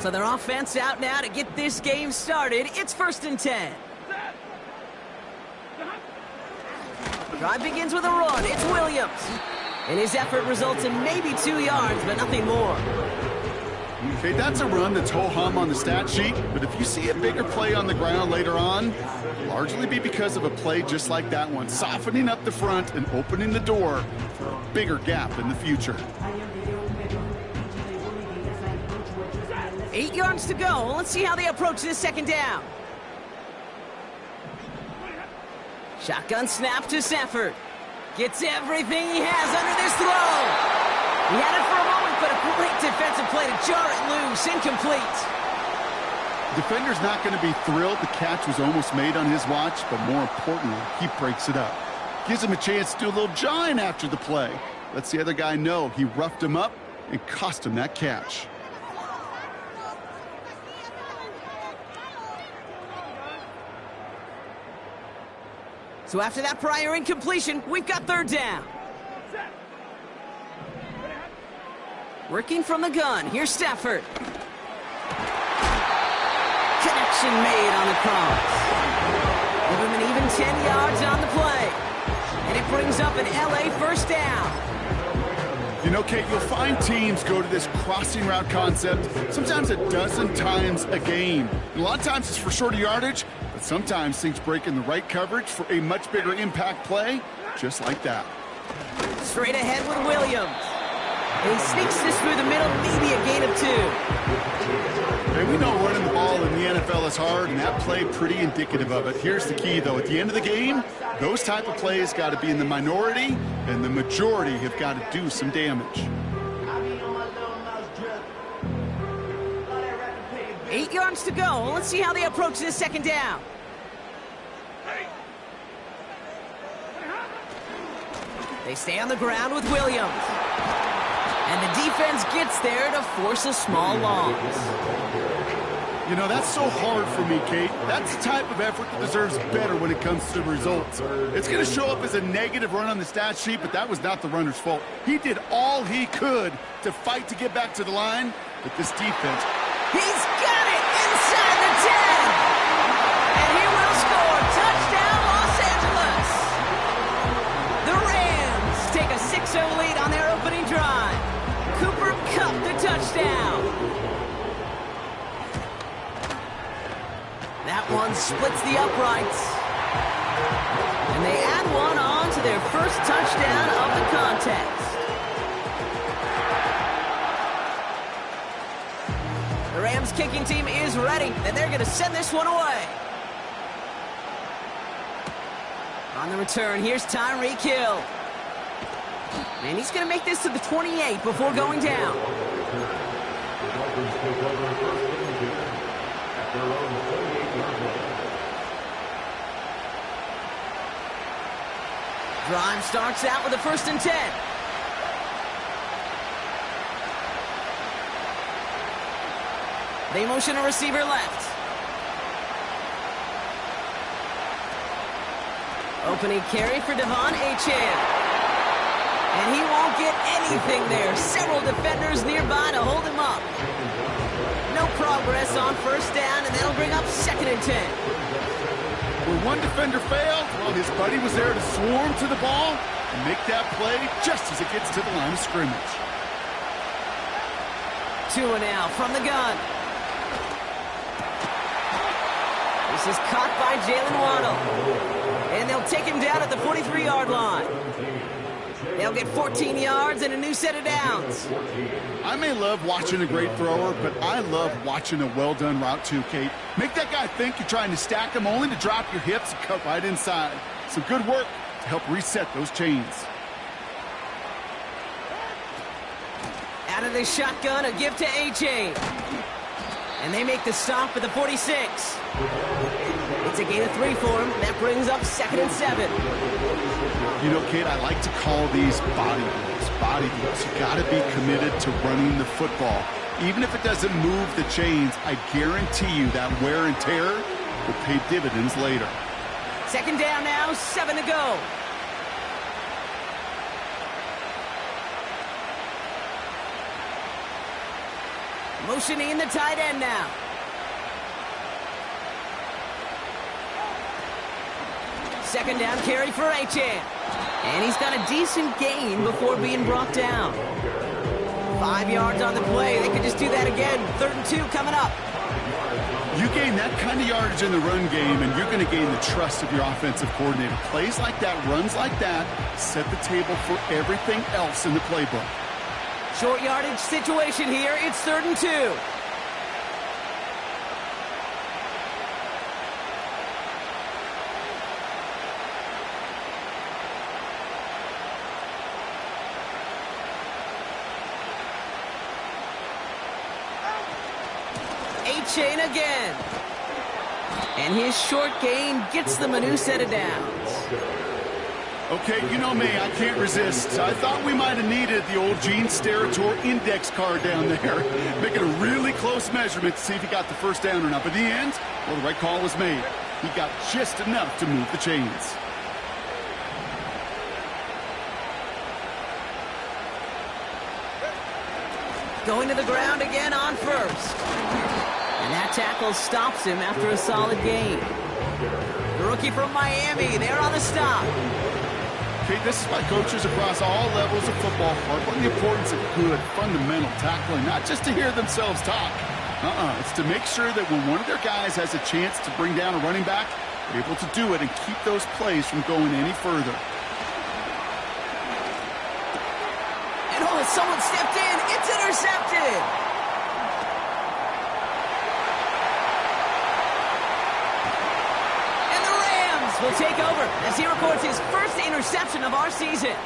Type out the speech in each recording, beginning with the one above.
So their offense out now to get this game started. It's 1st and 10. Drive begins with a run. It's Williams. And his effort results in maybe 2 yards, but nothing more. Okay, that's a run that's ho-hum on the stat sheet, but if you see a bigger play on the ground later on, it'll largely be because of a play just like that one, softening up the front and opening the door for a bigger gap in the future. 8 yards to go. Let's see how they approach this 2nd down. Shotgun snap to Safford. Gets everything he has under this throw. He had it for a moment, but a great defensive play to jar it loose. Incomplete. Defender's not going to be thrilled the catch was almost made on his watch, but more importantly, he breaks it up. Gives him a chance to do a little jawing after the play. Lets the other guy know he roughed him up and cost him that catch. So after that prior incompletion, we've got 3rd down. Working from the gun, here's Stafford. Connection made on the cross. Give him an even 10 yards on the play. And it brings up an LA 1st down. You know, Kate, you'll find teams go to this crossing route concept sometimes a dozen times a game. And a lot of times it's for shorter yardage, but sometimes things break in the right coverage for a much bigger impact play, just like that. Straight ahead with Williams. And he sneaks this through the middle, maybe a gain of 2. And we know running the ball in the NFL is hard, and that play pretty indicative of it. Here's the key, though. At the end of the game, those type of plays got to be in the minority, and the majority have got to do some damage. 8 yards to go. Let's see how they approach this 2nd down. They stay on the ground with Williams. And the defense gets there to force a small loss. You know, that's so hard for me, Kate. That's the type of effort that deserves better when it comes to the results. It's going to show up as a negative run on the stat sheet, but that was not the runner's fault. He did all he could to fight to get back to the line, but this defense... He's got it inside the 10! And he will score. Touchdown, Los Angeles! The Rams take a 6-0 lead on their opening drive. Cooper Kupp the touchdown. That one splits the uprights. And they add one on to their first touchdown of the contest. The Rams kicking team is ready, and they're going to send this one away. On the return, here's Tyreek Hill. And he's going to make this to the 28 before going down. Drive starts out with a 1st and 10. They motion a receiver left. Opening carry for Devon Achane. And he won't get anything there. Several defenders nearby to hold him up. No progress on 1st down, and that'll bring up 2nd and 10. When one defender failed, well, his buddy was there to swarm to the ball and make that play just as it gets to the line of scrimmage. 2 now from the gun. This is caught by Jalen Waddle. And they'll take him down at the 43-yard line. They'll get 14 yards and a new set of downs. I may love watching a great thrower, but I love watching a well-done route too, Kate. Make that guy think you're trying to stack him only to drop your hips and cut right inside. Some good work to help reset those chains. Out of the shotgun, a give to Achane. And they make the stop at the 46. It's a gain of 3 for him. That brings up 2nd and 7. You know, Kate, I like to call these body blows. Body blows. You got to be committed to running the football. Even if it doesn't move the chains, I guarantee you that wear and tear will pay dividends later. 2nd down now, 7 to go. Motioning the tight end now. Second down carry for Llzaire. And he's got a decent gain before being brought down. 5 yards on the play. They could just do that again. 3rd and 2 coming up. You gain that kind of yardage in the run game, and you're going to gain the trust of your offensive coordinator. Plays like that, runs like that, set the table for everything else in the playbook. Short yardage situation here. It's 3rd and 2. Chain again. And his short gain gets them a new set of downs. Okay, you know me, I can't resist. I thought we might have needed the old Gene Steratore index card down there. Making a really close measurement to see if he got the first down or not. But in the end, well, the right call was made. He got just enough to move the chains. Going to the ground again on first. And that tackle stops him after a solid gain. The rookie from Miami, they're on the stop. Okay, this is why coaches across all levels of football harp on the importance of good, fundamental tackling, not just to hear themselves talk. It's to make sure that when one of their guys has a chance to bring down a running back, they're able to do it and keep those plays from going any further. And someone stepped in. It's intercepted. Will take over as he records his first interception of our season.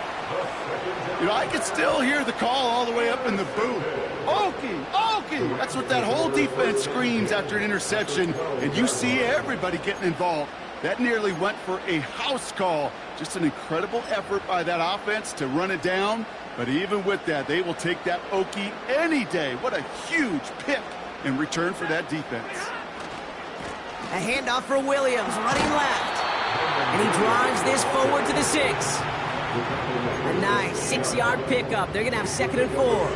You know, I can still hear the call all the way up in the booth. Okie, Okie! That's what that whole defense screams after an interception, and you see everybody getting involved. That nearly went for a house call. Just an incredible effort by that offense to run it down, but even with that, they will take that Okie any day. What a huge pick in return for that defense. A handoff for Williams, running left. And he drives this forward to the 6. A nice 6-yard pickup. They're going to have 2nd and 4.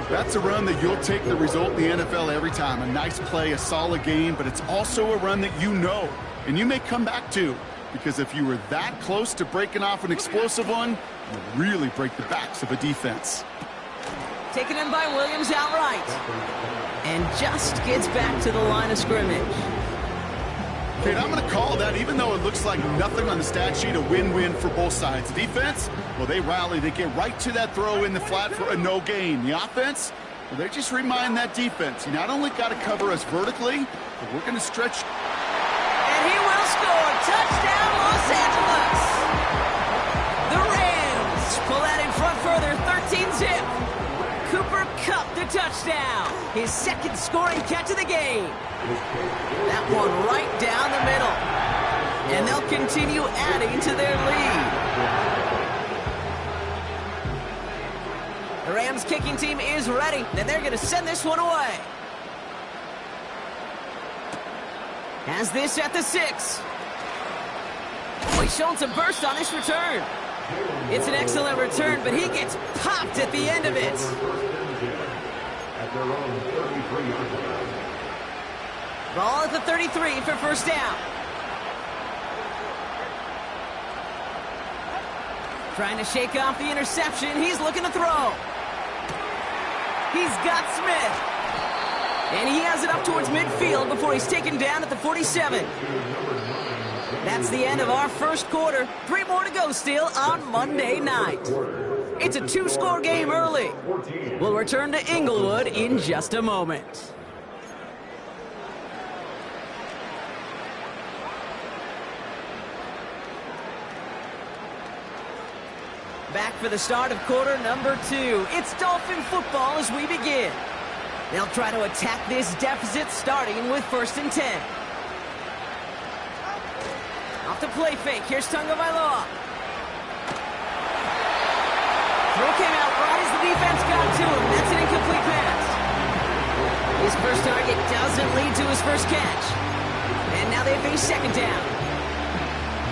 That's a run that you'll take the result in the NFL every time. A nice play, a solid game, but it's also a run that you know, and you may come back to. Because if you were that close to breaking off an explosive one, you really break the backs of a defense. Taken in by Williams outright. And just gets back to the line of scrimmage. Okay, I'm going to call that, even though it looks like nothing on the stat sheet, a win-win for both sides. The defense, well, they rally. They get right to that throw in the flat for a no gain. The offense, well, they just remind that defense, you not only got to cover us vertically, but we're going to stretch. And he will score. Touchdown, Los Angeles. The Rams pull that in front further, 13-zip. Cooper Kupp the touchdown. His 2nd scoring catch of the game. That one right down the middle. And they'll continue adding to their lead. The Rams kicking team is ready, and they're going to send this one away. Has this at the 6. Oh, he's showing some burst on this return. It's an excellent return, but he gets popped at the end of it. Ball at the 33 for first down. Trying to shake off the interception. He's looking to throw. He's got Smith. And he has it up towards midfield before he's taken down at the 47. That's the end of our first quarter. 3 more to go still on Monday night. It's a 2-score game early. We'll return to Inglewood in just a moment. Back for the start of quarter number 2. It's Dolphin football as we begin. They'll try to attack this deficit starting with 1st and 10. Off the play fake. Here's Tagovailoa. Throw came out right as the defense got to him. That's an incomplete pass. His first target doesn't lead to his first catch. And now they face 2nd down.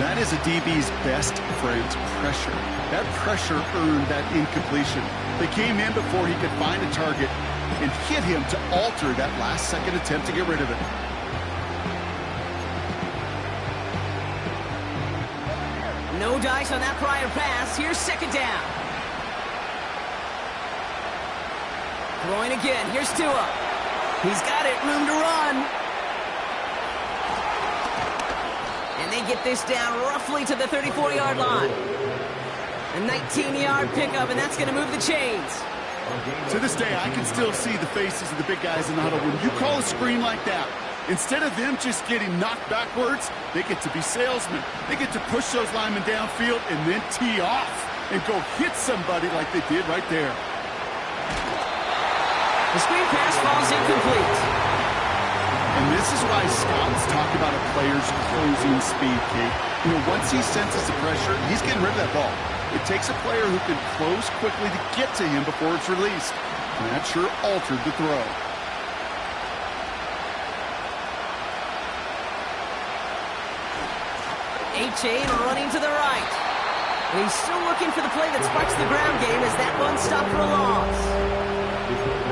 That is a DB's best friend, pressure. That pressure earned that incompletion. They came in before he could find a target and hit him to alter that last-second attempt to get rid of it. No dice on that prior pass. Here's second down. Throwing again. Here's Tua. He's got it. Room to run. And they get this down roughly to the 34-yard line. A 19-yard pickup, and that's going to move the chains. To this day, I can still see the faces of the big guys in the huddle. When you call a screen like that, instead of them just getting knocked backwards, they get to be salesmen. They get to push those linemen downfield and then tee off and go hit somebody like they did right there. The screen pass falls incomplete. And this is why scouts talk about a player's closing speed, Kate. You know, once he senses the pressure, he's getting rid of that ball. It takes a player who can close quickly to get to him before it's released. And that sure altered the throw. A-Chain running to the right. And he's still looking for the play that sparks the ground game as that one stopped for a loss.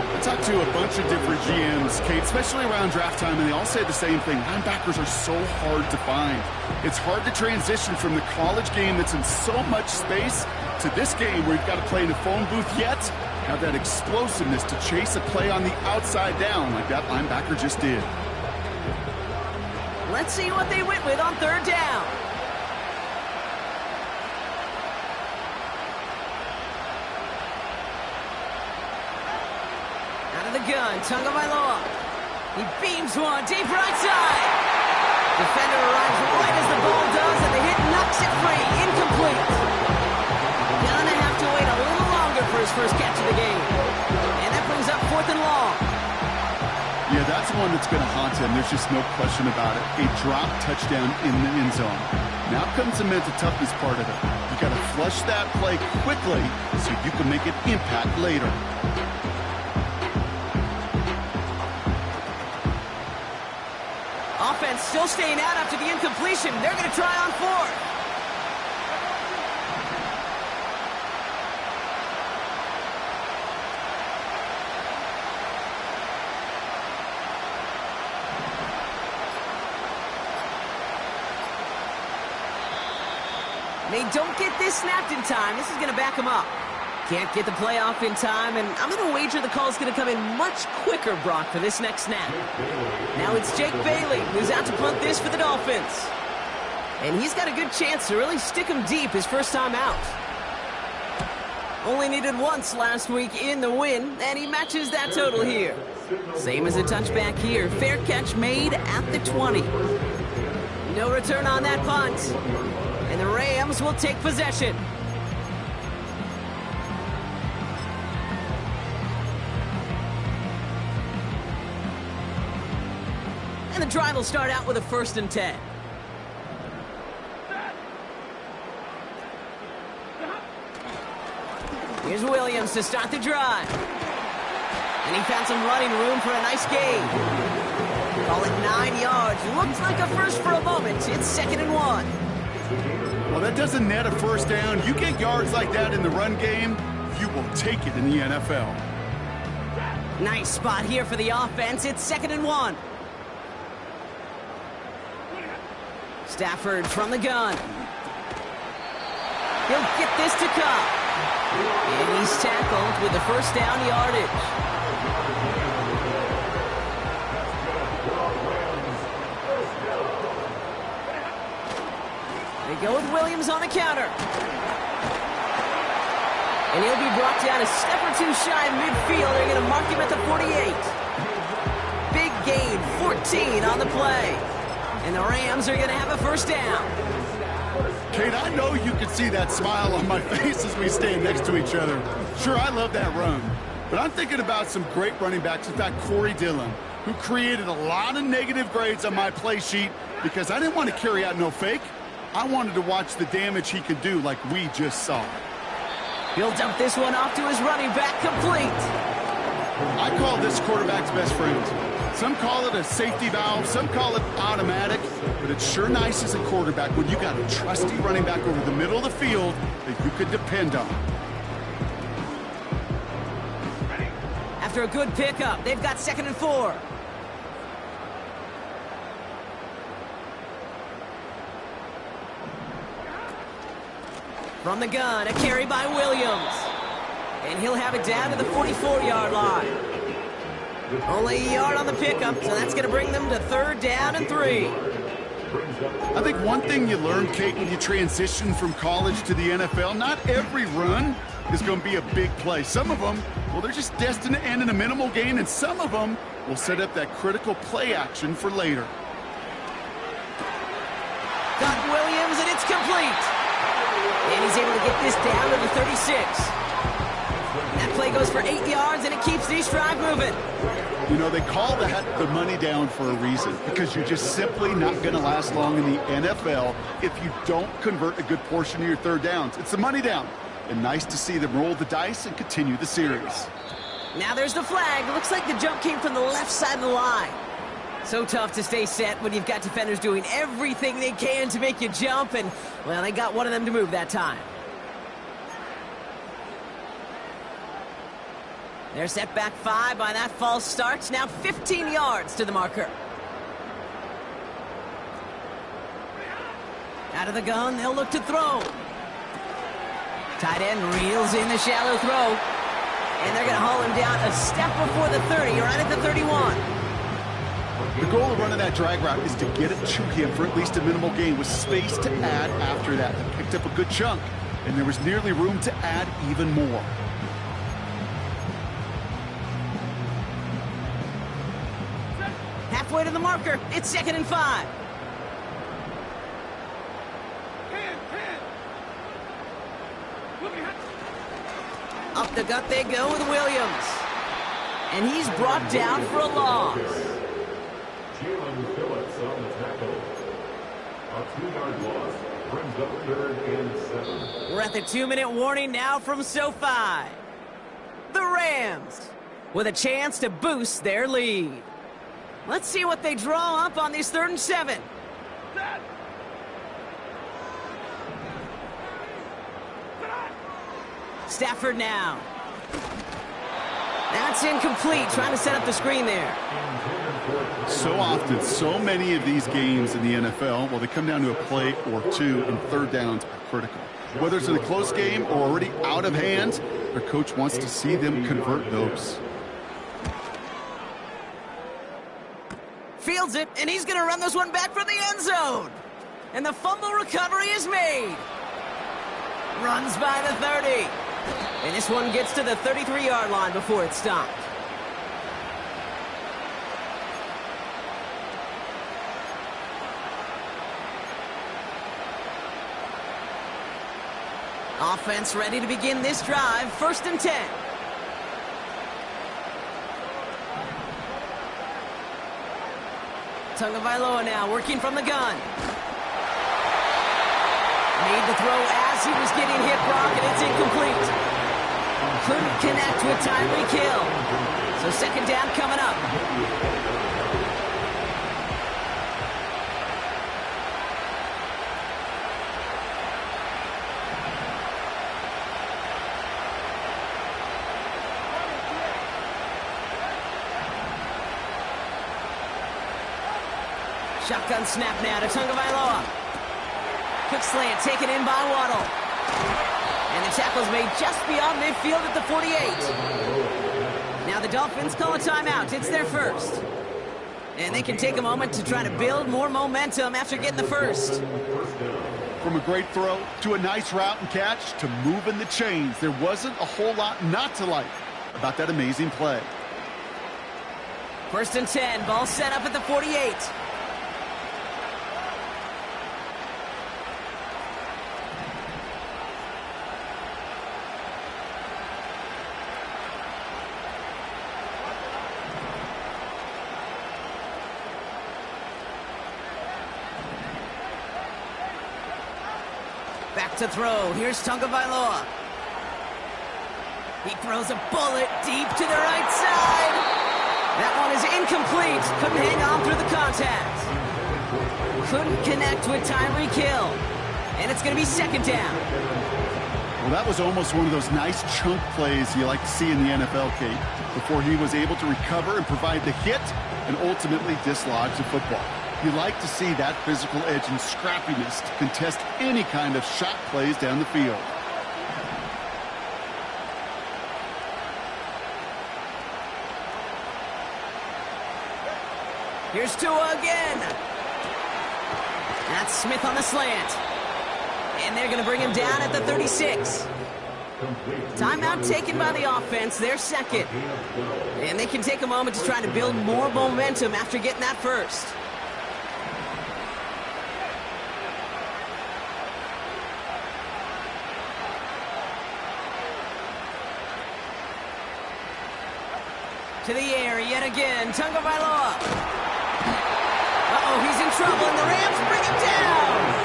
I talked to a bunch of different GMs, Kate, especially around draft time, and they all say the same thing. Linebackers are so hard to find. It's hard to transition from the college game that's in so much space to this game where you've got to play in a phone booth, yet have that explosiveness to chase a play on the outside down like that linebacker just did. Let's see what they went with on third down. The gun, Tagovailoa. He beams one, deep right side. Defender arrives right as the ball does, and the hit knocks it free. Incomplete. Gonna have to wait a little longer for his first catch of the game. And that brings up 4th and long. Yeah, that's one that's going to haunt him. There's just no question about it. A drop touchdown in the end zone. Now comes the mental toughness part of it. You got to flush that play quickly so you can make an impact later. Offense still staying out after the incompletion. They're going to try on 4th. They don't get this snapped in time. This is going to back them up. Can't get the play off in time, and I'm going to wager the call's going to come in much quicker, Brock, for this next snap. Now it's Jake Bailey, who's out to punt this for the Dolphins. And he's got a good chance to really stick him deep his first time out. Only needed once last week in the win, and he matches that total here. Same as a touchback here. Fair catch made at the 20. No return on that punt. And the Rams will take possession. And the drive will start out with a 1st and 10. Here's Williams to start the drive. And he found some running room for a nice gain. Call it 9 yards. Looks like a first for a moment. It's 2nd and 1. Well, that doesn't net a first down. You get yards like that in the run game, you will take it in the NFL. Nice spot here for the offense. It's 2nd and 1. Stafford from the gun. He'll get this to come. And he's tackled with the first down yardage. They go with Williams on the counter. And he'll be brought down a step or two shy of midfield. They're going to mark him at the 48. Big gain, 14 on the play. And the Rams are going to have a first down. Kate, I know you can see that smile on my face as we stand next to each other. Sure, I love that run. But I'm thinking about some great running backs. In fact, Corey Dillon, who created a lot of negative grades on my play sheet because I didn't want to carry out no fake. I wanted to watch the damage he could do like we just saw. He'll dump this one off to his running back, complete. I call this quarterback's best friend. Some call it a safety valve, some call it automatic, but it's sure nice as a quarterback when you got a trusty running back over the middle of the field that you could depend on. After a good pickup, they've got 2nd and 4. From the gun, a carry by Williams. And he'll have it down to the 44-yard line. Only a yard on the pickup, so that's going to bring them to 3rd down and 3. I think one thing you learn, Kate, when you transition from college to the NFL, not every run is going to be a big play. Some of them, well, they're just destined to end in a minimal gain, and some of them will set up that critical play action for later. Got Williams, and it's complete. And he's able to get this down to the 36. That play goes for 8 yards, and it keeps this drive moving. You know, they call that the money down for a reason, because you're just simply not going to last long in the NFL if you don't convert a good portion of your 3rd downs. It's the money down. And nice to see them roll the dice and continue the series. Now there's the flag. Looks like the jump came from the left side of the line. So tough to stay set when you've got defenders doing everything they can to make you jump, and, well, they got one of them to move that time. They're set back 5 by that false start. Now 15 yards to the marker. Out of the gun, they'll look to throw. Tight end reels in the shallow throw. And they're going to haul him down a step before the 30, right at the 31. The goal of running that drag route is to get it to him for at least a minimal gain with space to add after that. They picked up a good chunk, and there was nearly room to add even more. Halfway to the marker, it's 2nd and 5. Up the gut they go with Williams. And he's brought down for a loss. Phillips on the tackle. A 2-yard loss brings up 3rd and 7. We're at the 2-minute warning now from SoFi. The Rams with a chance to boost their lead. Let's see what they draw up on this 3rd and 7. Stafford now. That's incomplete, trying to set up the screen there. So often, so many of these games in the NFL, well, they come down to a play or two, and 3rd downs are critical. Whether it's in a close game or already out of hand, their coach wants to see them convert those. Fields it, and he's going to run this one back for the end zone. And the fumble recovery is made. Runs by the 30. And this one gets to the 33-yard line before it's stopped. Offense ready to begin this drive. 1st and 10. Tagovailoa now working from the gun. Made the throw as he was getting hit, Brock, and it's incomplete. Couldn't connect with timely kill. So 2nd down coming up. Shotgun snap now to Tagovailoa. Quick slant taken in by Waddle. And the tackle's made just beyond midfield at the 48. Now the Dolphins call a timeout. It's their first. And they can take a moment to try to build more momentum after getting the first. From a great throw to a nice route and catch to moving the chains, there wasn't a whole lot not to like about that amazing play. 1st and 10. Ball set up at the 48. Back to throw. Here's Tagovailoa. He throws a bullet deep to the right side. That one is incomplete. Couldn't hang on through the contact. Couldn't connect with Tyreek Hill. And it's going to be 2nd down. Well, that was almost one of those nice chunk plays you like to see in the NFL, Kate, before he was able to recover and provide the hit and ultimately dislodge the football. You like to see that physical edge and scrappiness to contest any kind of shot plays down the field. Here's Tua again. That's Smith on the slant. And they're going to bring him down at the 36. Timeout taken by the offense, their second. And they can take a moment to try to build more momentum after getting that first. To the air yet again, Tagovailoa. Uh-oh, he's in trouble, and the Rams bring him down.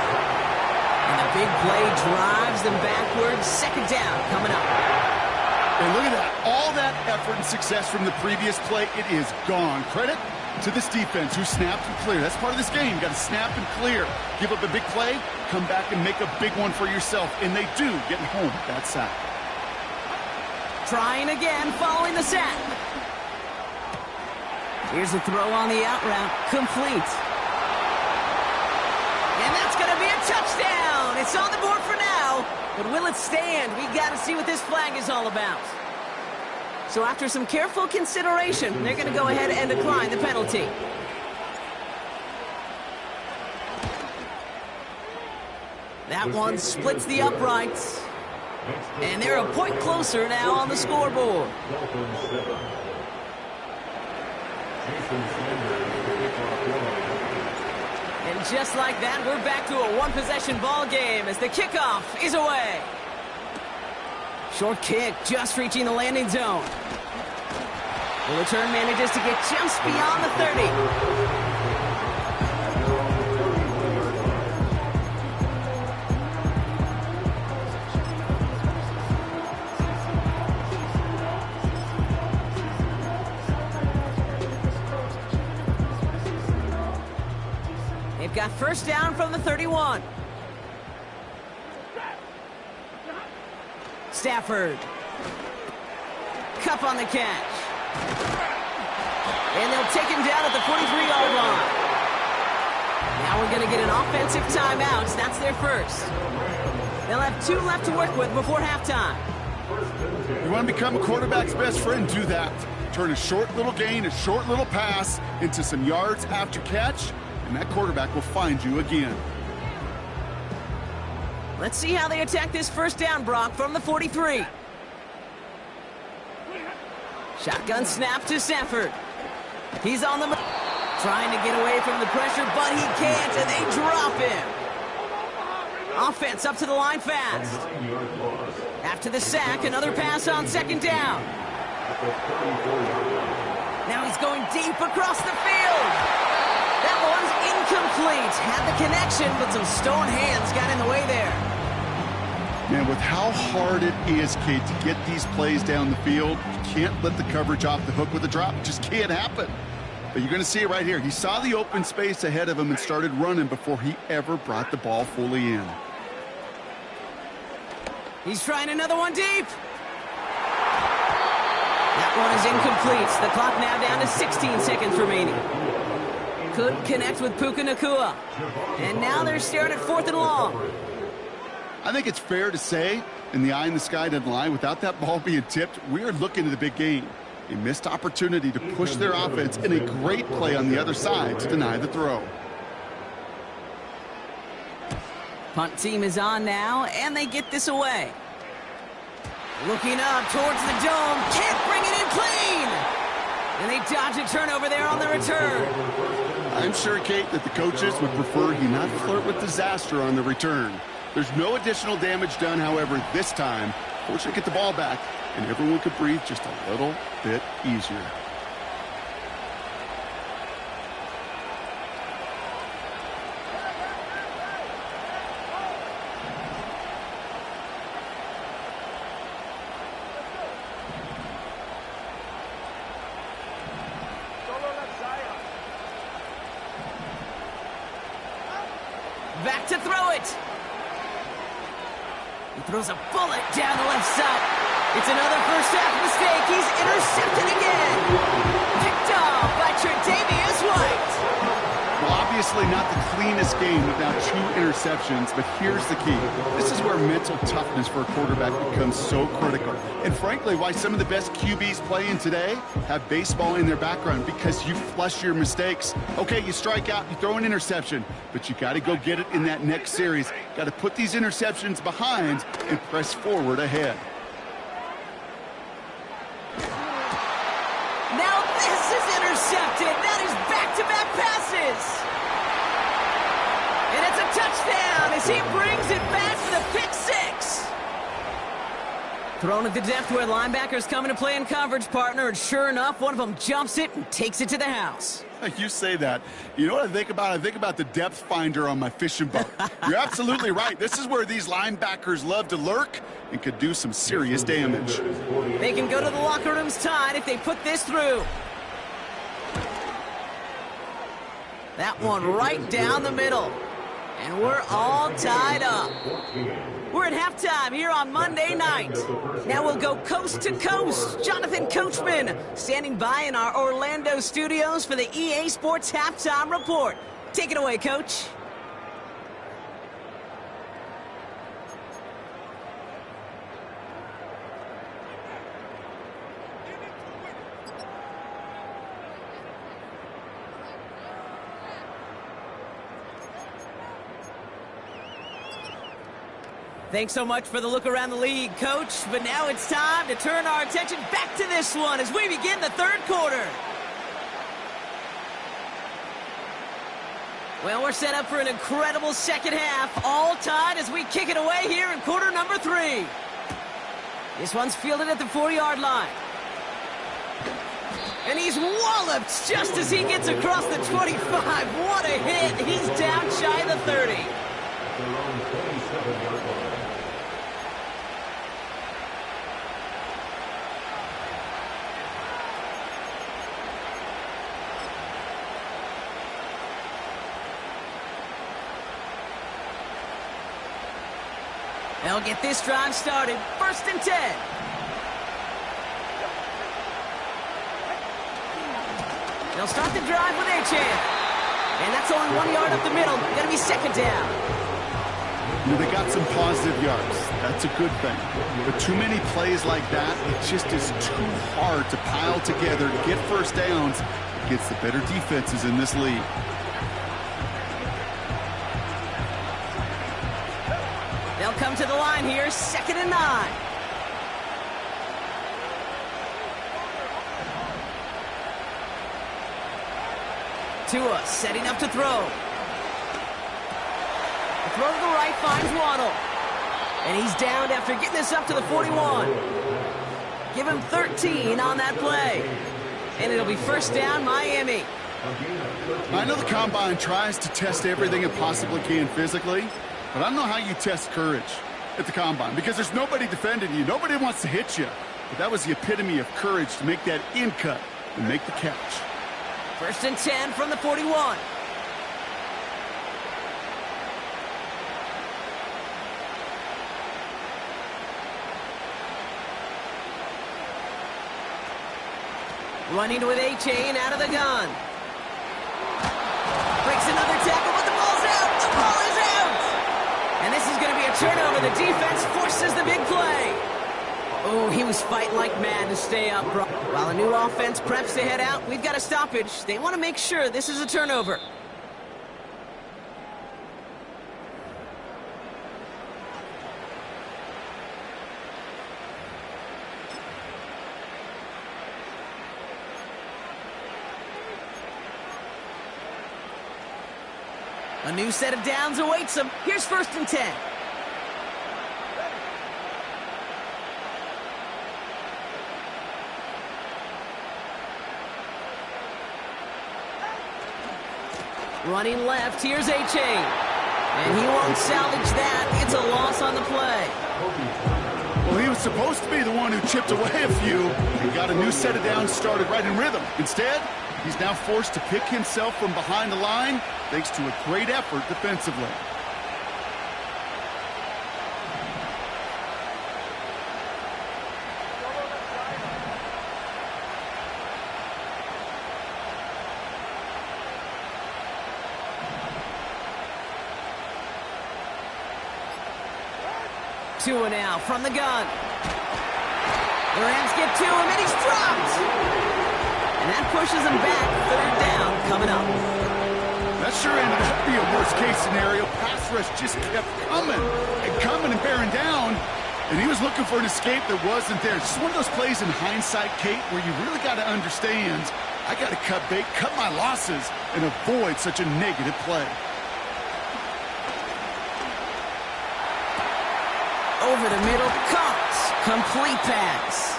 And the big play drives them backwards. Second down coming up. And look at that. All that effort and success from the previous play, it is gone. Credit to this defense who snapped and cleared. That's part of this game. You got to snap and clear. Give up a big play, come back and make a big one for yourself. And they do, getting home with that sack. Trying again following the sack. Here's a throw on the out route. Complete. And that's going to be a touchdown. It's on the board for now. But will it stand? We got to see what this flag is all about. So after some careful consideration, they're going to go ahead and decline the penalty. That one splits the uprights. And they're a point closer now on the scoreboard. And just like that, we're back to a one-possession ball game as the kickoff is away. Short kick just reaching the landing zone. The return manages to get just beyond the 30. They've got first down from the 31. Stafford. Cup on the catch. And they'll take him down at the 43-yard line. Now we're going to get an offensive timeout. That's their first. They'll have 2 left to work with before halftime. You want to become a quarterback's best friend? Do that. Turn a short little gain, a short little pass into some yards after catch, and that quarterback will find you again. Let's see how they attack this first down, Brock, from the 43. Shotgun snap to Stafford. He's on the move. Trying to get away from the pressure, but he can't, and they drop him. Offense up to the line fast. After the sack, another pass on second down. Now he's going deep across the field. That one's incomplete. Had the connection, but some stone hands got in the way there. Man, with how hard it is, Kate, to get these plays down the field, you can't let the coverage off the hook with a drop. It just can't happen. But you're going to see it right here. He saw the open space ahead of him and started running before he ever brought the ball fully in. He's trying another one deep. That one is incomplete. The clock now down to 16 seconds remaining. Couldn't connect with Puka Nacua. And now they're staring at 4th and long. I think it's fair to say, and the eye in the sky doesn't lie, without that ball being tipped, we are looking at the big game. A missed opportunity to push their offense and a great play on the other side to deny the throw. Punt team is on now, and they get this away. Looking up towards the dome. Can't bring it in clean. And they dodge a turnover there on the return. I'm sure, Kate, that the coaches would prefer he not flirt with disaster on the return. There's no additional damage done, however, this time. Fortunately, get the ball back, and everyone could breathe just a little bit easier. Back to throw it. He throws a bullet down the left side. It's another first half mistake. He's intercepted again. Picked off by Tre'Davious White. Well, obviously not the cleanest game with now 2 interceptions, but here's the key. This is where mental toughness for a quarterback becomes so critical. And frankly, why some of the best QBs playing today have baseball in their background, because you flush your mistakes. Okay, you strike out, you throw an interception, but you got to go get it in that next series. Got to put these interceptions behind and press forward ahead. Now this is intercepted. That is back-to-back passes. And it's a touchdown as he brings it back for the pick 6. Thrown at the depth where linebackers come into play in coverage, partner, and sure enough, one of them jumps it and takes it to the house. You say that. You know what I think about? I think about the depth finder on my fishing boat. You're absolutely right. This is where these linebackers love to lurk and could do some serious damage. They can go to the locker rooms tied if they put this through. That one right down the middle. And we're all tied up. We're at halftime here on Monday night. Now we'll go coast to coast. Jonathan Coachman standing by in our Orlando studios for the EA Sports Halftime Report. Take it away, Coach. Thanks so much for the look around the league, Coach. But now it's time to turn our attention back to this one as we begin the third quarter. Well, we're set up for an incredible second half, all tied as we kick it away here in quarter number 3. This one's fielded at the 40-yard line. And he's walloped just as he gets across the 25. What a hit. He's down shy of the 30. They'll get this drive started. 1st and 10. They'll start the drive with Llzaire. And that's only 1 yard up the middle. Gonna be 2nd down. You know, they got some positive yards. That's a good thing. But too many plays like that, it just is too hard to pile together to get first downs against the better defenses in this league. They'll come to the line here, 2nd and 9. Tua setting up to throw. The throw to the right finds Waddle. And he's downed after getting this up to the 41. Give him 13 on that play. And it'll be 1st down, Miami. I know the Combine tries to test everything it possibly can physically, but I don't know how you test courage at the Combine, because there's nobody defending you. Nobody wants to hit you. But that was the epitome of courage to make that in cut and make the catch. 1st and 10 from the 41. Running with Llzaire out of the gun. Breaks another tackle, but the ball's out. The ball is out. And this is going to be a turnover. The defense forces the big play. Oh, he was fighting like mad to stay up, bro. While a new offense preps to head out, we've got a stoppage. They want to make sure this is a turnover. A new set of downs awaits them. Here's 1st and 10. Running left, here's Llzaire. And he won't salvage that. It's a loss on the play. Well, he was supposed to be the one who chipped away a few and got a new set of downs started right in rhythm. Instead, he's now forced to pick himself from behind the line thanks to a great effort defensively. Tua now from the gun. The Rams get to him, and he's dropped. And that pushes him back. Third down coming up. That sure ended up being a worst-case scenario. Pass rush just kept coming and bearing down. And he was looking for an escape that wasn't there. Just one of those plays in hindsight, Kate, where you really got to understand, I got to cut bait, cut my losses, and avoid such a negative play. Over the middle, Cox, complete pass.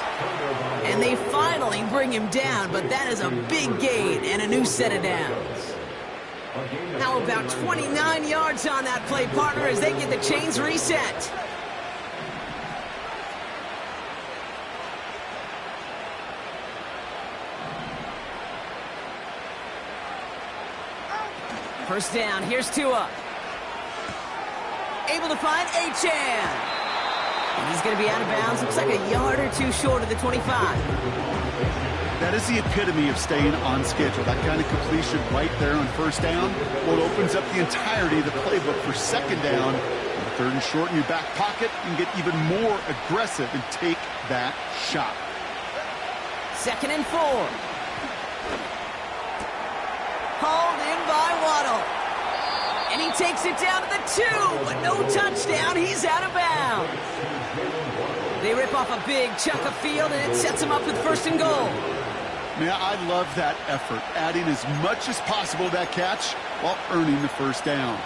And they finally bring him down, but that is a big gain and a new set of downs. How about 29 yards on that play, partner, as they get the chains reset? First down, here's Tua. Able to find Achane. And he's going to be out of bounds. Looks like a yard or two short of the 25. That is the epitome of staying on schedule. That kind of completion right there on first down. Well, it opens up the entirety of the playbook for second down. On third and short in your back pocket, you can get even more aggressive and take that shot. 2nd and 4. Hauled in by Waddle. And he takes it down to the 2, but no touchdown. He's out of bounds. They rip off a big chunk of field, and it sets him up with 1st and goal. Man, I love that effort, adding as much as possible to that catch while earning the first down.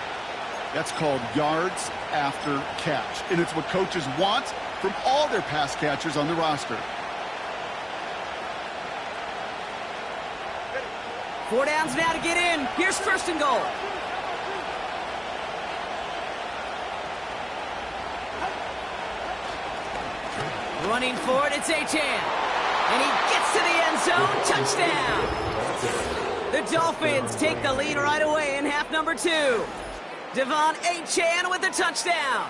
That's called yards after catch, and it's what coaches want from all their pass catchers on the roster. 4 downs now to get in. Here's 1st and goal. Running for it, it's Achane. And he gets to the end zone. Touchdown. The Dolphins take the lead right away in half number 2. Devon Achane with the touchdown.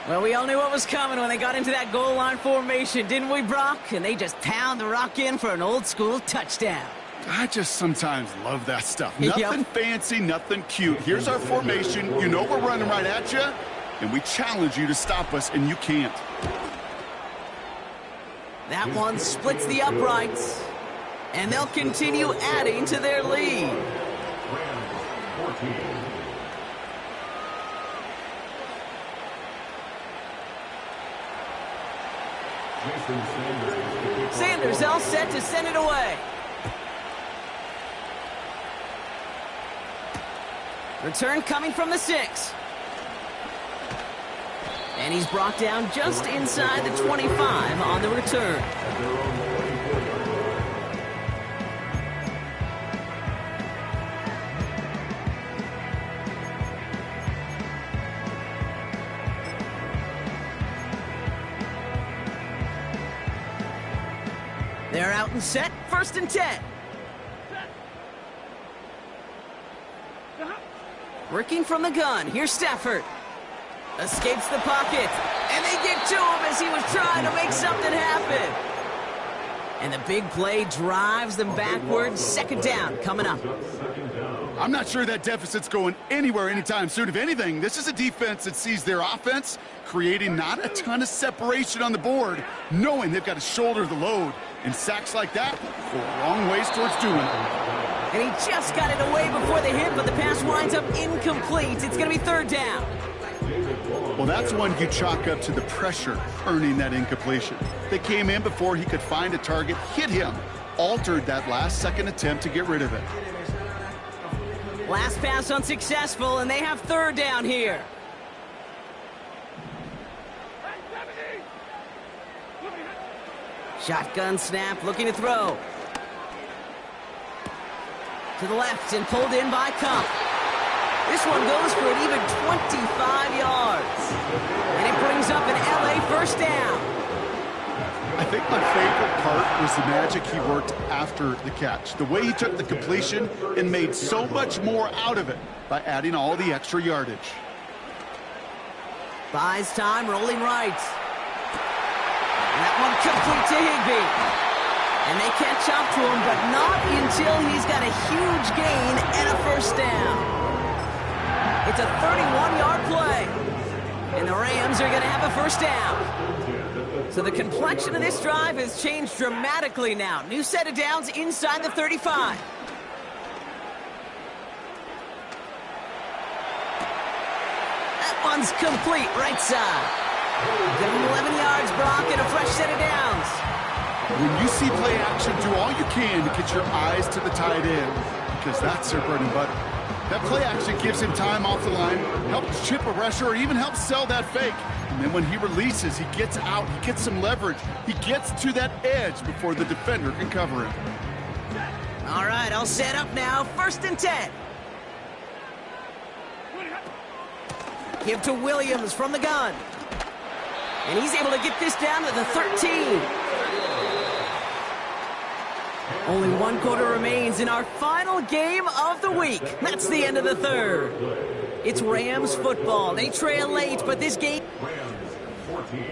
Well, we all knew what was coming when they got into that goal line formation, didn't we, Brock? And they just pound the rock in for an old-school touchdown. I just sometimes love that stuff. Nothing fancy, nothing cute. Here's our formation. You know we're running right at you, and we challenge you to stop us, and you can't. That one splits the uprights, and they'll continue adding to their lead. Sanders all set to send it away. Return coming from the 6. And he's brought down just inside the 25 on the return. They're out and set. 1st and 10. Working from the gun. Here's Stafford. Escapes the pocket. And they get to him as he was trying to make something happen. And the big play drives them backwards. 2nd down coming up. I'm not sure that deficit's going anywhere anytime soon. If anything, this is a defense that sees their offense creating not a ton of separation on the board, knowing they've got to shoulder the load. And sacks like that go a long ways towards doing it. And he just got it away before the hit, but the pass winds up incomplete. It's going to be 3rd down. Well, that's one you chalk up to the pressure earning that incompletion. They came in before he could find a target, hit him, altered that last-second attempt to get rid of it. Last pass unsuccessful, and they have 3rd down here. Shotgun snap, looking to throw. To the left and pulled in by Cup. This one goes for an even 25 yards. And it brings up an LA 1st down. I think my favorite part was the magic he worked after the catch. The way he took the completion and made so much more out of it by adding all the extra yardage. Buys time, rolling right. And that one complete to Higbee. And they catch up to him, but not until he's got a huge gain and a 1st down. It's a 31-yard play. And the Rams are going to have a first down. So the complexion of this drive has changed dramatically now. New set of downs inside the 35. That one's complete, right side. Give him 11 yards, Brock, and a fresh set of downs. When you see play action, do all you can to get your eyes to the tight end, because that's their bread and butter. That play action gives him time off the line, helps chip a rusher, or even helps sell that fake. And then when he releases, he gets out, he gets some leverage. He gets to that edge before the defender can cover him. All right, all set up now. 1st and 10. Give to Williams from the gun. And he's able to get this down to the 13. Only 1 quarter remains in our final game of the week. That's the end of the 3rd. It's Rams football. They trail late, but this game... Rams 14.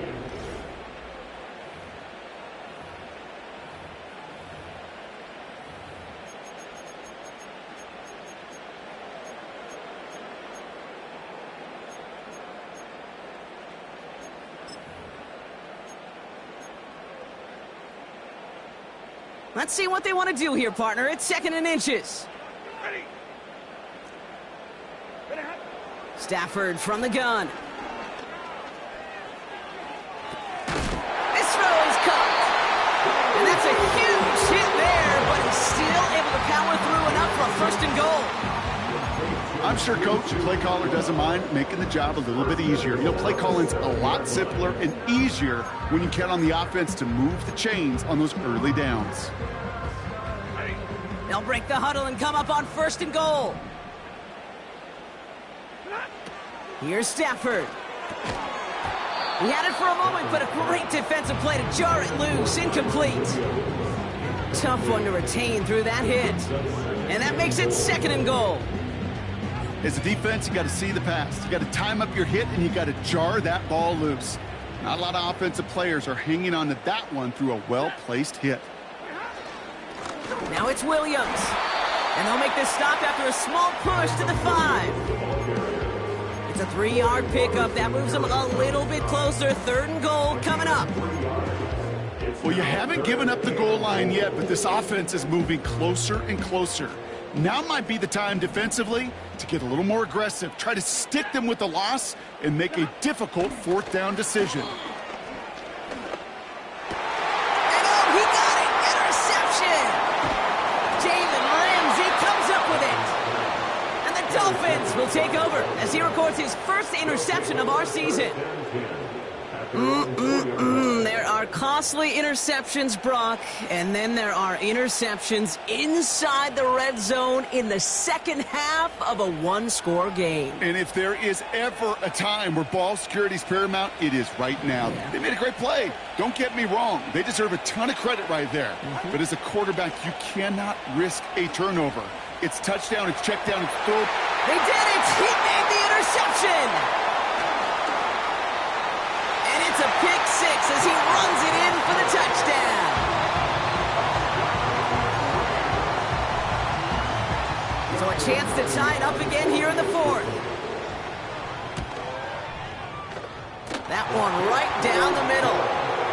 Let's see what they want to do here, partner. It's 2nd and inches. Stafford from the gun. This throw is caught. And that's a huge hit there, but he's still able to power through enough for a 1st and goal. I'm sure Coach, the play caller, doesn't mind making the job a little bit easier. You know, play calling's a lot simpler and easier when you count on the offense to move the chains on those early downs. They'll break the huddle and come up on 1st and goal. Here's Stafford. He had it for a moment, but a great defensive play to jar it loose. Incomplete. Tough one to retain through that hit. And that makes it 2nd and goal. As a defense, you got to see the pass. You got to time up your hit, and you got to jar that ball loose. Not a lot of offensive players are hanging on to that one through a well-placed hit. Now it's Williams. And they'll make this stop after a small push to the 5. It's a 3-yard pickup. That moves them a little bit closer. 3rd and goal coming up. Well, you haven't given up the goal line yet, but this offense is moving closer and closer. Now might be the time defensively to get a little more aggressive, try to stick them with the loss, and make a difficult 4th down decision. And oh, he got it! Interception! Jalen Ramsey comes up with it. And the Dolphins will take over as he records his 1st interception of our season. There are costly interceptions, Brock, and then there are interceptions inside the red zone in the 2nd half of a 1-score game. And if there is ever a time where ball security is paramount, it is right now. They made a great play. Don't get me wrong. They deserve a ton of credit right there. But as a quarterback, you cannot risk a turnover. It's touchdown, it's check down, it's throw. They did it! He made the interception! It's a pick 6 as he runs it in for the touchdown. So a chance to tie it up again here in the 4th. That one right down the middle.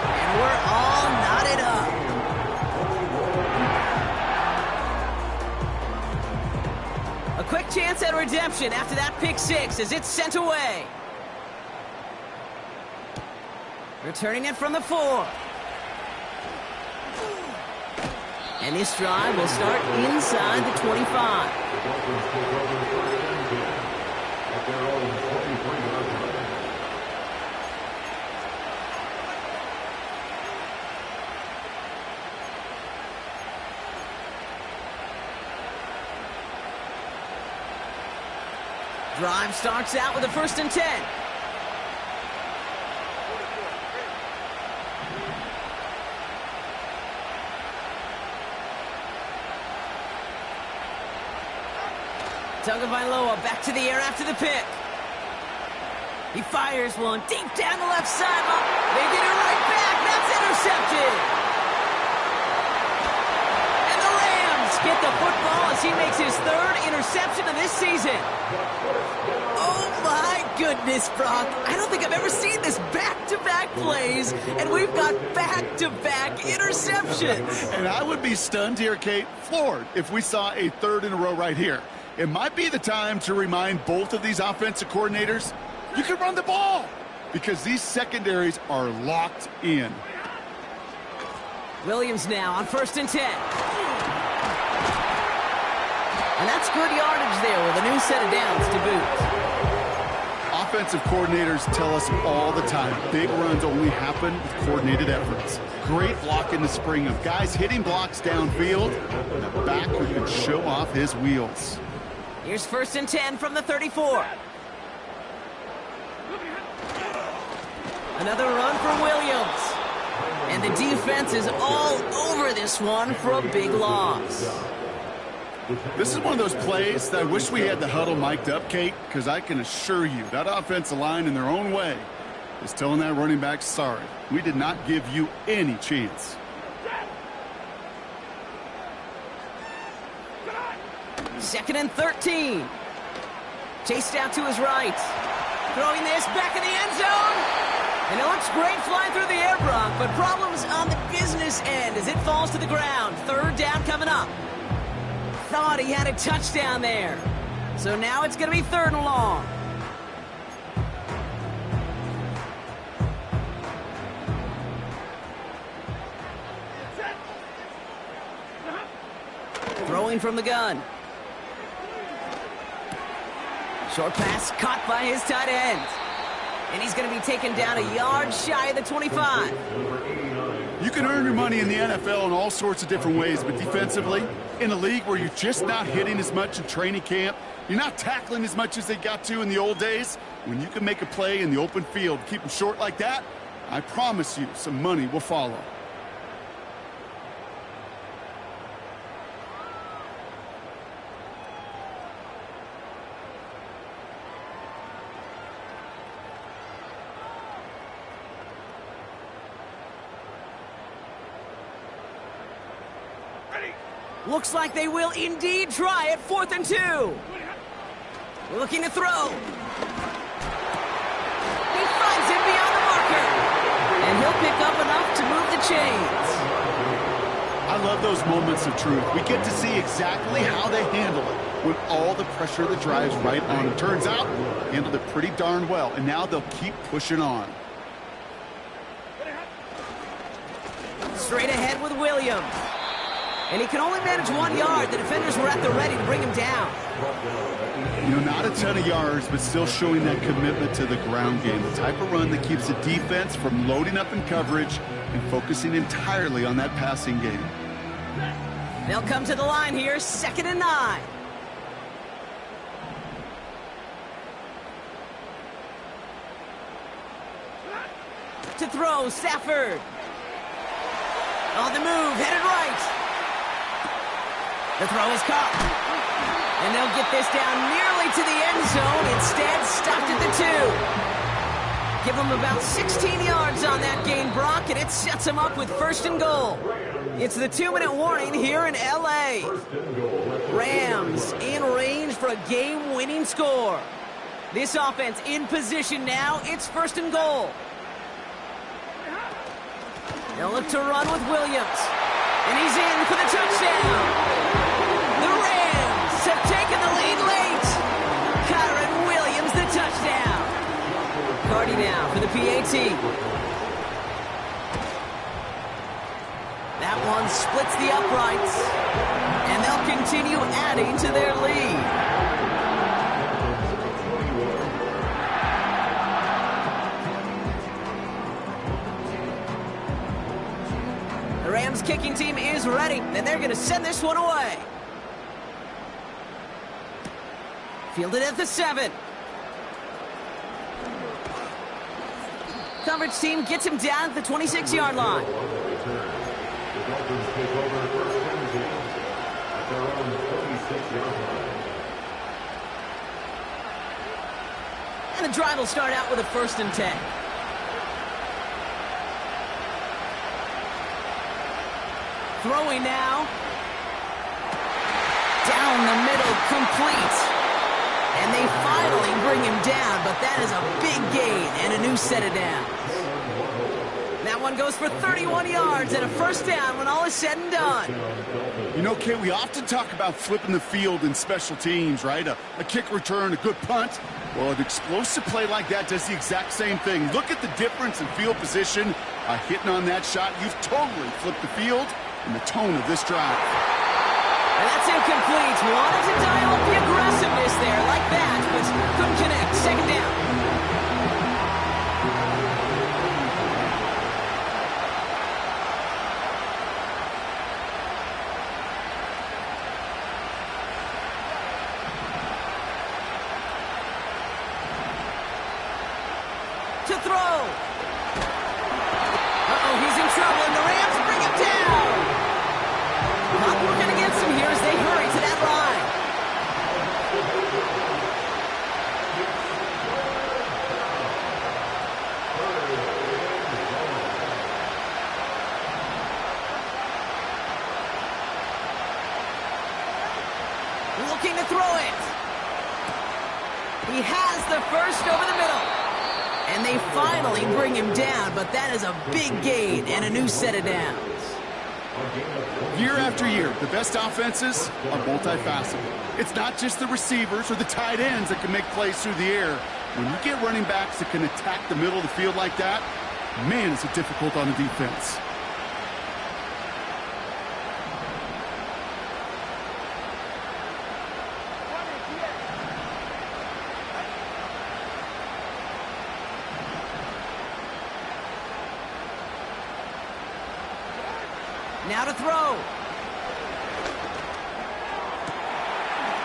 And we're all knotted up. A quick chance at redemption after that pick 6 as it's sent away. Returning it from the 4. And this drive will start inside the 25. Drive starts out with a 1st and 10. Tagovailoa back to the air after the pick. He fires one deep down the left sideline. They get it right back. That's intercepted. And the Rams get the football as he makes his third interception of this season. Oh my goodness, Brock. I don't think I've ever seen this back-to-back plays, and we've got back-to-back interceptions. And I would be stunned here, Kate, floored, if we saw a third in a row right here. It might be the time to remind both of these offensive coordinators, you can run the ball, because these secondaries are locked in. Williams now on 1st and 10. And that's good yardage there with a new set of downs to boot. Offensive coordinators tell us all the time, big runs only happen with coordinated efforts. Great block in the spring of guys hitting blocks downfield, and a back who can show off his wheels. Here's 1st and 10 from the 34. Another run for Williams. And the defense is all over this one for a big loss. This is one of those plays that I wish we had the huddle mic'd up, Kate, because I can assure you that offensive line in their own way is telling that running back, sorry, we did not give you any chance. Second and 13. Chased out to his right. Throwing this back in the end zone. And it looks great flying through the air, Brock, but problems on the business end as it falls to the ground. 3rd down coming up. Thought he had a touchdown there. So now it's going to be 3rd and long. Throwing from the gun. Short pass caught by his tight end. And he's going to be taken down a yard shy of the 25. You can earn your money in the NFL in all sorts of different ways, but defensively, in a league where you're just not hitting as much in training camp, you're not tackling as much as they got to in the old days, when you can make a play in the open field, keep them short like that, I promise you some money will follow. Looks like they will indeed try it. 4th and 2. Looking to throw. He finds him beyond the marker. And he'll pick up enough to move the chains. I love those moments of truth. We get to see exactly how they handle it when all the pressure that drives right on them. Turns out, handled it pretty darn well. And now they'll keep pushing on. Straight ahead with Williams. And he can only manage 1 yard. The defenders were at the ready to bring him down. You know, not a ton of yards, but still showing that commitment to the ground game. The type of run that keeps the defense from loading up in coverage and focusing entirely on that passing game. They'll come to the line here, 2nd and 9. To throw, Stafford. On the move, headed right. The throw is caught. And they'll get this down nearly to the end zone. Instead, stopped at the 2. Give them about 16 yards on that gain, Brock, and it sets them up with 1st and goal. It's the 2-minute warning here in L.A. Rams in range for a game-winning score. This offense in position now. It's 1st and goal. They'll look to run with Williams. And he's in for the touchdown. The Rams have taken the lead late. Kyron Williams, the touchdown. Cardi now for the PAT. That one splits the uprights. And they'll continue adding to their lead. The Rams kicking team is ready, and they're going to send this one away. Fielded at the 7. Coverage team gets him down at the 26-yard line. And the drive will start out with a 1st and 10. Throwing now. complete. And they finally bring him down, but that is a big gain and a new set of downs. That one goes for 31 yards and a first down when all is said and done. You know, Kate, we often talk about flipping the field in special teams, right? A kick return, a good punt. Well, an explosive play like that does the exact same thing. Look at the difference in field position. Hitting on that shot, you've totally flipped the field and the tone of this drive. And that's incomplete. Wanted to dial up the aggressiveness there like that, but couldn't connect. Second down. To throw. Uh-oh, he's in trouble, and the Rams bring him down. Not working against him here as they hurry to that line. Looking to throw it. He has the first over the middle. And they finally bring him down, but that is a big gain and a new set of downs. Year after year, the best offenses are multifaceted. It's not just the receivers or the tight ends that can make plays through the air. When you get running backs that can attack the middle of the field like that, man, is it difficult on the defense. Now to throw.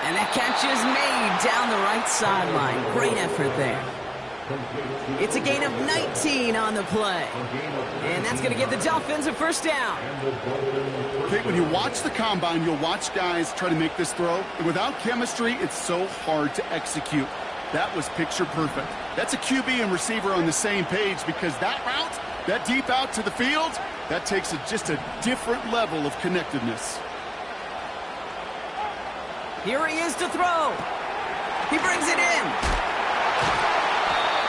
And that catch is made down the right sideline. Great effort there. It's a gain of 19 on the play. And that's going to give the Dolphins a first down. Okay, when you watch the combine, you'll watch guys try to make this throw. And without chemistry, it's so hard to execute. That was picture perfect. That's a QB and receiver on the same page because that route, that deep out to the field, that takes just a different level of connectedness. Here he is to throw. He brings it in.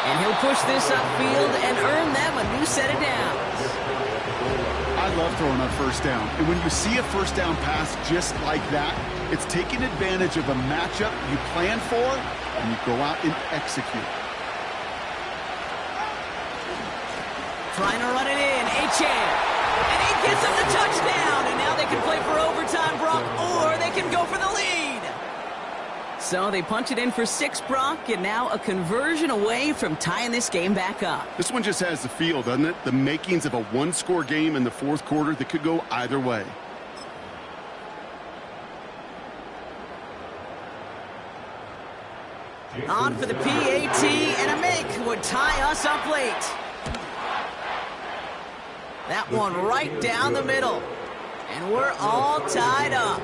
And he'll push this upfield and earn them a new set of downs. I love throwing on first down. And when you see a first down pass just like that, it's taking advantage of a matchup you plan for and you go out and execute. Trying to run it in, Llzaire. And he gets him the touchdown. And now they can play for overtime, Brock, or they can go for the lead. So they punch it in for 6, Brock, and now a conversion away from tying this game back up. This one just has the feel, doesn't it? The makings of a one-score game in the fourth quarter that could go either way. On for the PAT, and a make would tie us up late. That one right down the middle. And we're all tied up.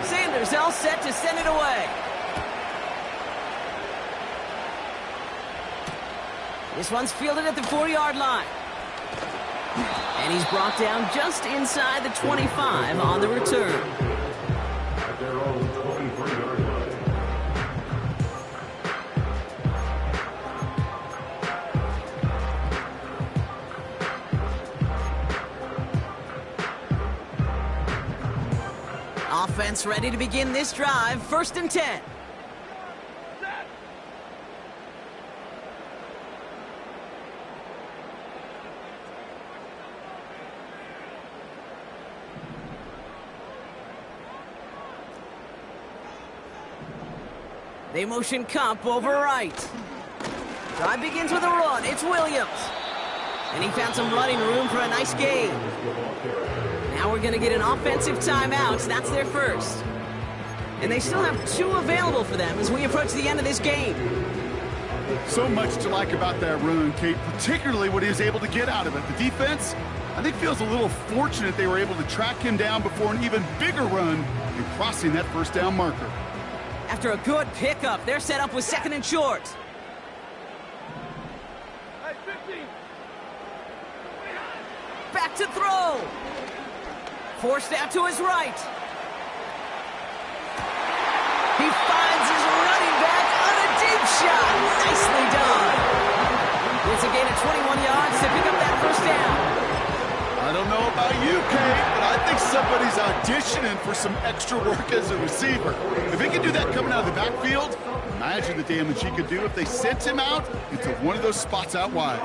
Sanders all set to send it away. This one's fielded at the 4-yard line. And he's brought down just inside the 25 on the return. At their own 23-yard line. Offense ready to begin this drive. 1st and 10. They motion Cup over right. Drive begins with a run. It's Williams. And he found some running room for a nice gain. Now we're going to get an offensive timeout. That's their first. And they still have 2 available for them as we approach the end of this game. So much to like about that run, Kate, particularly what he was able to get out of it. The defense, I think feels a little fortunate they were able to track him down before an even bigger run and crossing that first down marker. After a good pickup, they're set up with 2nd and short. Back to throw. Forced out to his right. He finds his running back on a deep shot. Nicely done. It's a gain of 21 yards to pick up that first down. I don't know about you, Kate, but I think somebody's auditioning for some extra work as a receiver. If he can do that coming out of the backfield, imagine the damage he could do if they sent him out into one of those spots out wide.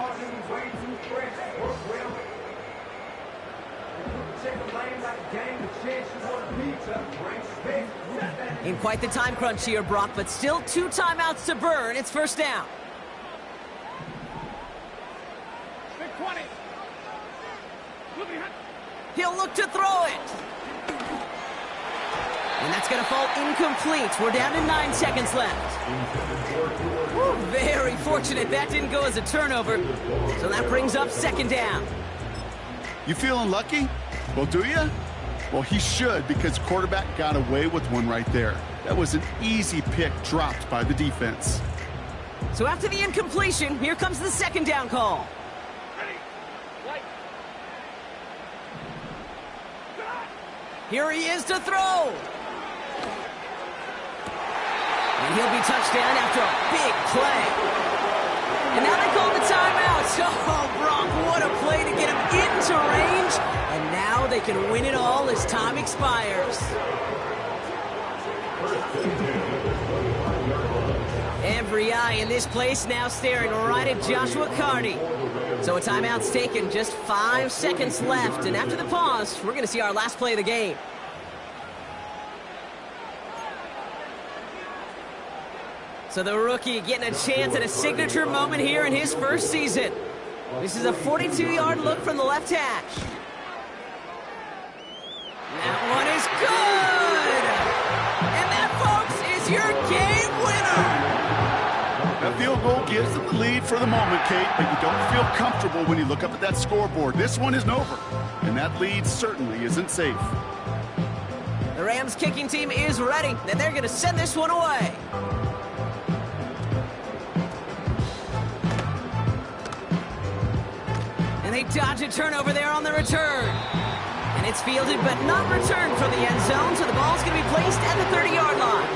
In quite the time crunch here, Brock, but still 2 timeouts to burn. It's first down. He'll look to throw it. And that's going to fall incomplete. We're down to 9 seconds left. Woo, very fortunate that didn't go as a turnover. So that brings up 2nd down. You feeling lucky? Well, do you? Well, he should, because quarterback got away with one right there. That was an easy pick dropped by the defense. So after the incompletion, here comes the 2nd down call. Here he is to throw. And he'll be touchdown after a big play. And now they call the timeout. Oh, Brock, what a play to get him into range. And now they can win it all as time expires. Every eye in this place now staring right at Joshua Carney. So a timeout's taken, just 5 seconds left. And after the pause, we're going to see our last play of the game. So the rookie getting a chance at a signature moment here in his first season. This is a 42-yard look from the left hash. That one is good! And that, folks, is your game winner! That field goal gives them the lead for the moment, Kate, but you don't feel comfortable when you look up at that scoreboard. This one isn't over, and that lead certainly isn't safe. The Rams kicking team is ready, and they're going to send this one away. And they dodge a turnover there on the return. And it's fielded but not returned from the end zone, so the ball's going to be placed at the 30-yard line.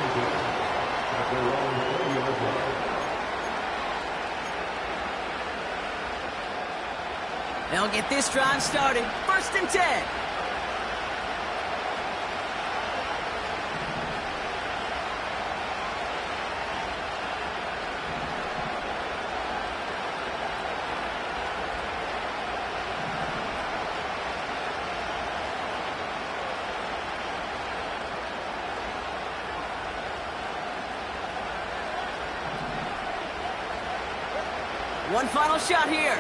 They'll get this drive started. 1st and 10. One final shot here.